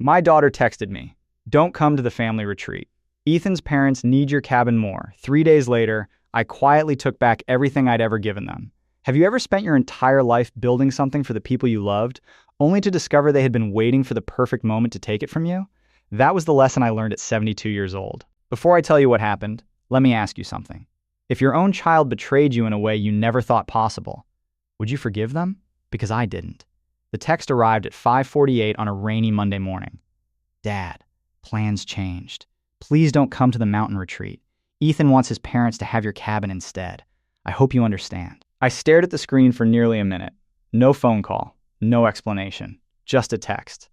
My daughter texted me, "Don't come to the family retreat. Ethan's parents need your cabin more." 3 days later, I quietly took back everything I'd ever given them. Have you ever spent your entire life building something for the people you loved, only to discover they had been waiting for the perfect moment to take it from you? That was the lesson I learned at 72 years old. Before I tell you what happened, let me ask you something. If your own child betrayed you in a way you never thought possible, would you forgive them? Because I didn't. The text arrived at 5:48 on a rainy Monday morning. "Dad, plans changed. Please don't come to the mountain retreat. Ethan wants his parents to have your cabin instead. I hope you understand." I stared at the screen for nearly a minute. No phone call, no explanation, just a text.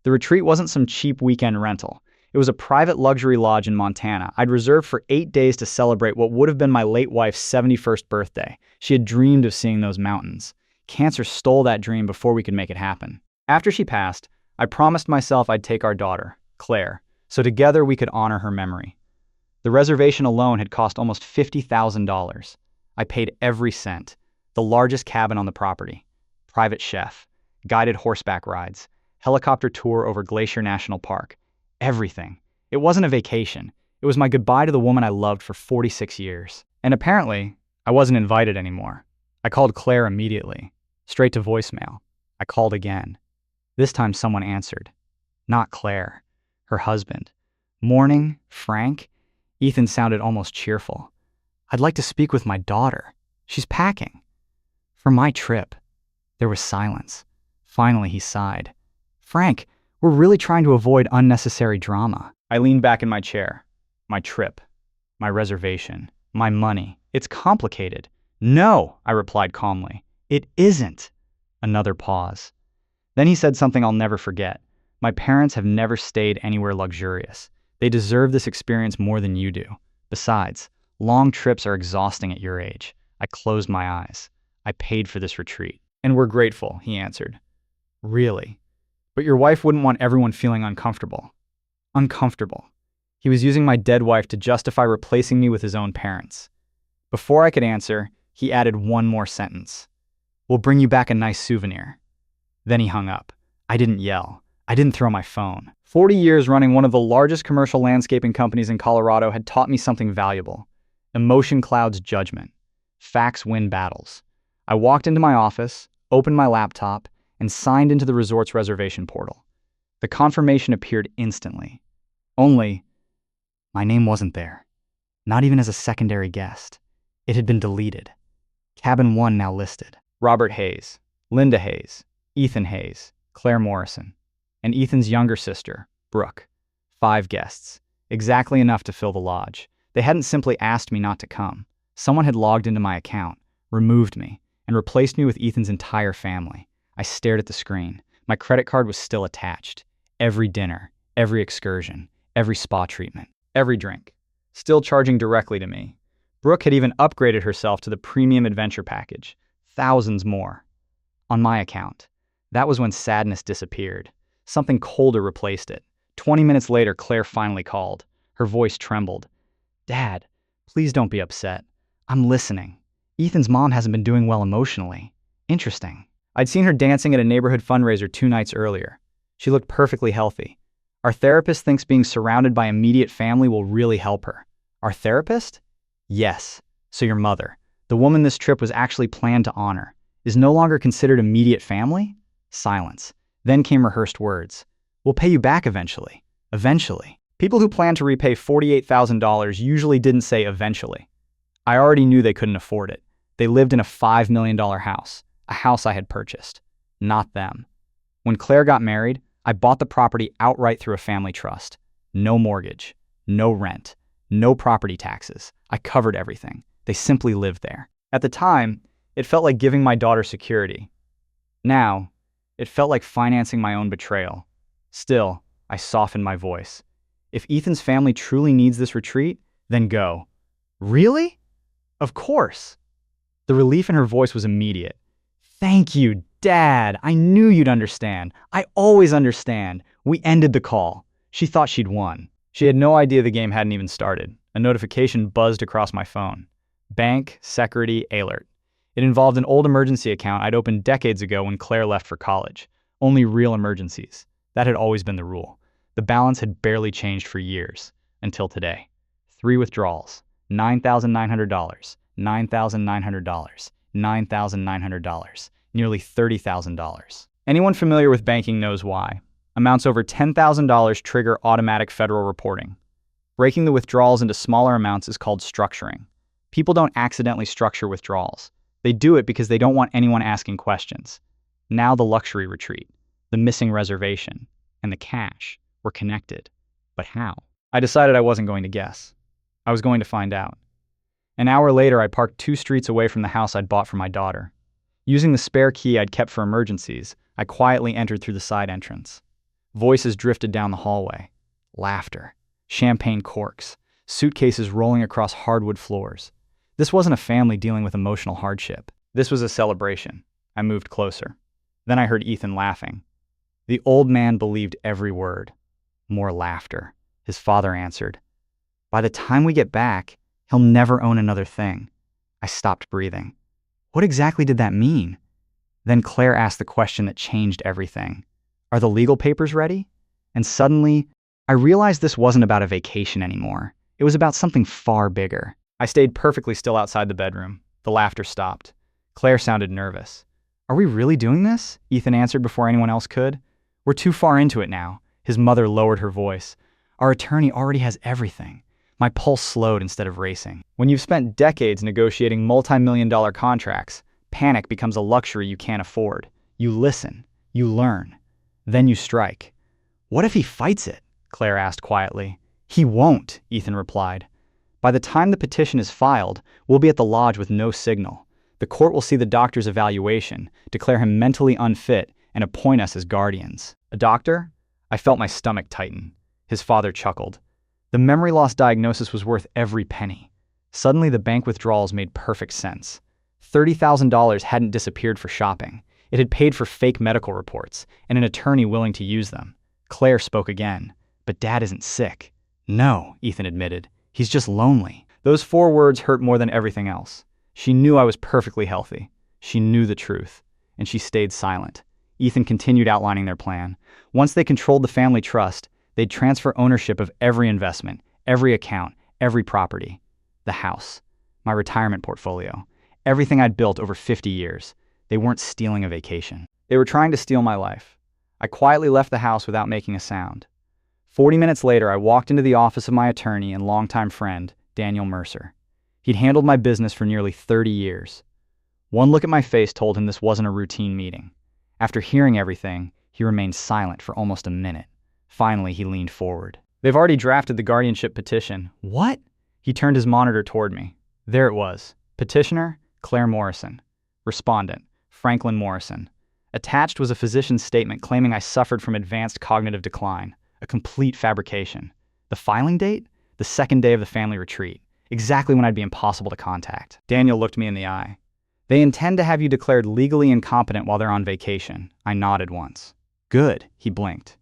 The retreat wasn't some cheap weekend rental. It was a private luxury lodge in Montana I'd reserved for 8 days to celebrate what would have been my late wife's 71st birthday. She had dreamed of seeing those mountains. Cancer stole that dream before we could make it happen. After she passed, I promised myself I'd take our daughter, Claire, so together we could honor her memory. The reservation alone had cost almost $50,000. I paid every cent. The largest cabin on the property, private chef, guided horseback rides, helicopter tour over Glacier National Park. Everything. It wasn't a vacation. It was my goodbye to the woman I loved for 46 years. And apparently, I wasn't invited anymore. I called Claire immediately, straight to voicemail. I called again. This time someone answered. Not Claire, her husband. "Morning, Frank?" Ethan sounded almost cheerful. "I'd like to speak with my daughter. She's packing." "For my trip." There was silence. Finally, he sighed. "Frank, we're really trying to avoid unnecessary drama." I leaned back in my chair. My trip. My reservation. My money. It's complicated. "No," I replied calmly. "It isn't." Another pause. Then he said something I'll never forget. "My parents have never stayed anywhere luxurious. They deserve this experience more than you do. Besides, long trips are exhausting at your age." I closed my eyes. "I paid for this retreat." "And we're grateful," he answered. "Really? But your wife wouldn't want everyone feeling uncomfortable." Uncomfortable. He was using my dead wife to justify replacing me with his own parents. Before I could answer, he added one more sentence. "We'll bring you back a nice souvenir." Then he hung up. I didn't yell. I didn't throw my phone. 40 years running one of the largest commercial landscaping companies in Colorado had taught me something valuable. Emotion clouds judgment. Facts win battles. I walked into my office, opened my laptop, and signed into the resort's reservation portal. The confirmation appeared instantly. Only, my name wasn't there. Not even as a secondary guest. It had been deleted. Cabin 1 now listed. Robert Hayes, Linda Hayes, Ethan Hayes, Claire Morrison, and Ethan's younger sister, Brooke. 5 guests. Exactly enough to fill the lodge. They hadn't simply asked me not to come. Someone had logged into my account, removed me, and replaced me with Ethan's entire family. I stared at the screen. My credit card was still attached. Every dinner, every excursion, every spa treatment, every drink. Still charging directly to me. Brooke had even upgraded herself to the premium adventure package. Thousands more. On my account. That was when sadness disappeared. Something colder replaced it. 20 minutes later, Claire finally called. Her voice trembled. "Dad, please don't be upset. I'm listening. Ethan's mom hasn't been doing well emotionally. Interesting." I'd seen her dancing at a neighborhood fundraiser 2 nights earlier. She looked perfectly healthy. Our therapist thinks being surrounded by immediate family will really help her. Our therapist? Yes. So your mother, the woman this trip was actually planned to honor, is no longer considered immediate family? Silence. Then came rehearsed words. "We'll pay you back eventually." Eventually. People who planned to repay $48,000 usually didn't say eventually. I already knew they couldn't afford it. They lived in a $5 million house, a house I had purchased. Not them. When Claire got married, I bought the property outright through a family trust. No mortgage, no rent, no property taxes. I covered everything. They simply lived there. At the time, it felt like giving my daughter security. Now, it felt like financing my own betrayal. Still, I softened my voice. If Ethan's family truly needs this retreat, then go. Really? Of course. The relief in her voice was immediate. "Thank you, Dad. I knew you'd understand. I always understand." We ended the call. She thought she'd won. She had no idea the game hadn't even started. A notification buzzed across my phone. Bank, Security, Alert. It involved an old emergency account I'd opened decades ago when Claire left for college. Only real emergencies. That had always been the rule. The balance had barely changed for years, until today. 3 withdrawals, $9,900, $9,900, $9,900, nearly $30,000. Anyone familiar with banking knows why. Amounts over $10,000 trigger automatic federal reporting. Breaking the withdrawals into smaller amounts is called structuring. People don't accidentally structure withdrawals. They do it because they don't want anyone asking questions. Now the luxury retreat, the missing reservation, and the cash were connected. But how? I decided I wasn't going to guess. I was going to find out. An hour later, I parked 2 streets away from the house I'd bought for my daughter. Using the spare key I'd kept for emergencies, I quietly entered through the side entrance. Voices drifted down the hallway. Laughter. Champagne corks. Suitcases rolling across hardwood floors. This wasn't a family dealing with emotional hardship. This was a celebration. I moved closer. Then I heard Ethan laughing. The old man believed every word. More laughter. His father answered. By the time we get back, he'll never own another thing. I stopped breathing. What exactly did that mean? Then Claire asked the question that changed everything. Are the legal papers ready? And suddenly, I realized this wasn't about a vacation anymore. It was about something far bigger. I stayed perfectly still outside the bedroom. The laughter stopped. Claire sounded nervous. Are we really doing this? Ethan answered before anyone else could. We're too far into it now. His mother lowered her voice. Our attorney already has everything. My pulse slowed instead of racing. When you've spent decades negotiating multi-million-dollar contracts, panic becomes a luxury you can't afford. You listen. You learn. Then you strike. What if he fights it? Claire asked quietly. He won't, Ethan replied. By the time the petition is filed, we'll be at the lodge with no signal. The court will see the doctor's evaluation, declare him mentally unfit, and appoint us as guardians. A doctor? I felt my stomach tighten. His father chuckled. The memory loss diagnosis was worth every penny. Suddenly, the bank withdrawals made perfect sense. $30,000 hadn't disappeared for shopping. It had paid for fake medical reports and an attorney willing to use them. Claire spoke again. But Dad isn't sick. No, Ethan admitted. He's just lonely. Those 4 words hurt more than everything else. She knew I was perfectly healthy. She knew the truth. And she stayed silent. Ethan continued outlining their plan. Once they controlled the family trust, they'd transfer ownership of every investment, every account, every property. The house. My retirement portfolio. Everything I'd built over 50 years. They weren't stealing a vacation. They were trying to steal my life. I quietly left the house without making a sound. 40 minutes later, I walked into the office of my attorney and longtime friend, Daniel Mercer. He'd handled my business for nearly 30 years. One look at my face told him this wasn't a routine meeting. After hearing everything, he remained silent for almost a minute. Finally, he leaned forward. They've already drafted the guardianship petition. What? He turned his monitor toward me. There it was. Petitioner, Claire Morrison. Respondent, Franklin Morrison. Attached was a physician's statement claiming I suffered from advanced cognitive decline. A complete fabrication. The filing date? The 2nd day of the family retreat. Exactly when I'd be impossible to contact. Daniel looked me in the eye. They intend to have you declared legally incompetent while they're on vacation. I nodded once. Good, he blinked.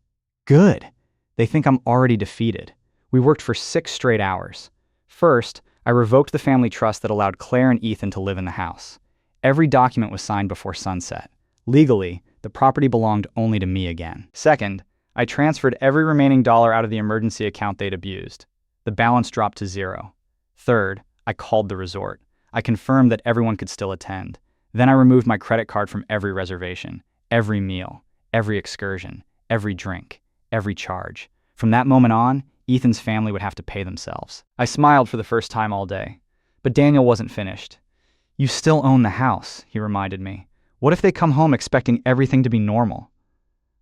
Good. They think I'm already defeated. We worked for 6 straight hours. First, I revoked the family trust that allowed Claire and Ethan to live in the house. Every document was signed before sunset. Legally, the property belonged only to me again. Second, I transferred every remaining dollar out of the emergency account they'd abused. The balance dropped to 0. Third, I called the resort. I confirmed that everyone could still attend. Then I removed my credit card from every reservation, every meal, every excursion, every drink, every charge. From that moment on, Ethan's family would have to pay themselves. I smiled for the first time all day. But Daniel wasn't finished. You still own the house, he reminded me. What if they come home expecting everything to be normal?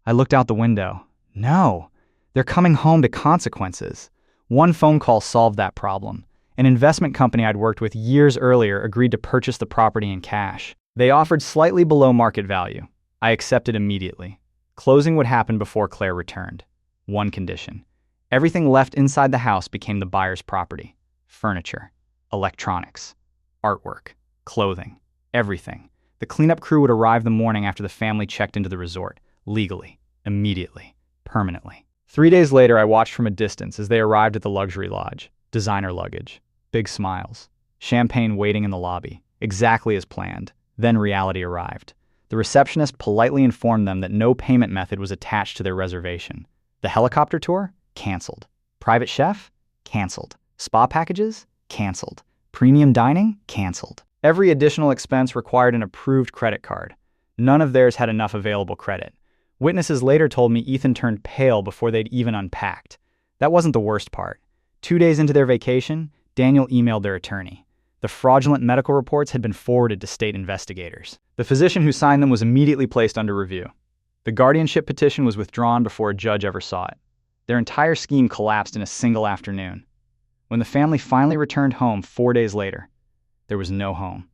I looked out the window. No, they're coming home to consequences. One phone call solved that problem. An investment company I'd worked with years earlier agreed to purchase the property in cash. They offered slightly below market value. I accepted immediately. Closing would happen before Claire returned. One condition. Everything left inside the house became the buyer's property. Furniture, electronics, artwork, clothing, everything. The cleanup crew would arrive the morning after the family checked into the resort, legally, immediately, permanently. 3 days later, I watched from a distance as they arrived at the luxury lodge. Designer luggage, big smiles, champagne waiting in the lobby, exactly as planned. Then reality arrived. The receptionist politely informed them that no payment method was attached to their reservation. The helicopter tour? Canceled. Private chef? Canceled. Spa packages? Canceled. Premium dining? Canceled. Every additional expense required an approved credit card. None of theirs had enough available credit. Witnesses later told me Ethan turned pale before they'd even unpacked. That wasn't the worst part. 2 days into their vacation, Daniel emailed their attorney. The fraudulent medical reports had been forwarded to state investigators. The physician who signed them was immediately placed under review. The guardianship petition was withdrawn before a judge ever saw it. Their entire scheme collapsed in a single afternoon. When the family finally returned home 4 days later, there was no home.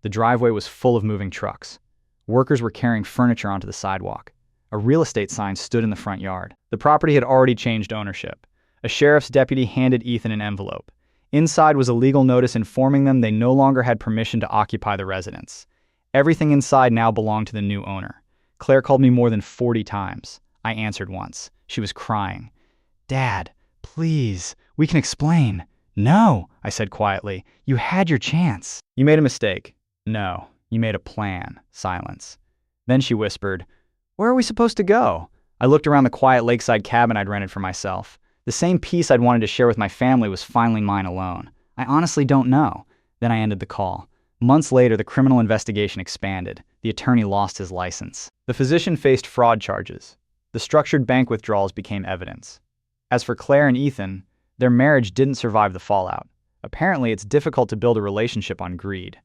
The driveway was full of moving trucks. Workers were carrying furniture onto the sidewalk. A real estate sign stood in the front yard. The property had already changed ownership. A sheriff's deputy handed Ethan an envelope. Inside was a legal notice informing them they no longer had permission to occupy the residence. Everything inside now belonged to the new owner. Claire called me more than 40 times. I answered once. She was crying. "Dad, please, we can explain." "No," I said quietly. "You had your chance." "You made a mistake." "No, you made a plan." Silence. Then she whispered, "Where are we supposed to go?" I looked around the quiet lakeside cabin I'd rented for myself. The same peace I'd wanted to share with my family was finally mine alone. "I honestly don't know." Then I ended the call. Months later, the criminal investigation expanded. The attorney lost his license. The physician faced fraud charges. The structured bank withdrawals became evidence. As for Claire and Ethan, their marriage didn't survive the fallout. Apparently, it's difficult to build a relationship on greed.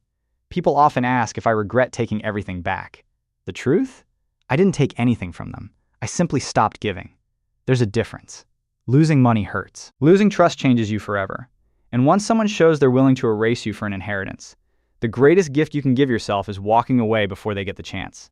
People often ask if I regret taking everything back. The truth? I didn't take anything from them. I simply stopped giving. There's a difference. Losing money hurts. Losing trust changes you forever. And once someone shows they're willing to erase you for an inheritance, the greatest gift you can give yourself is walking away before they get the chance.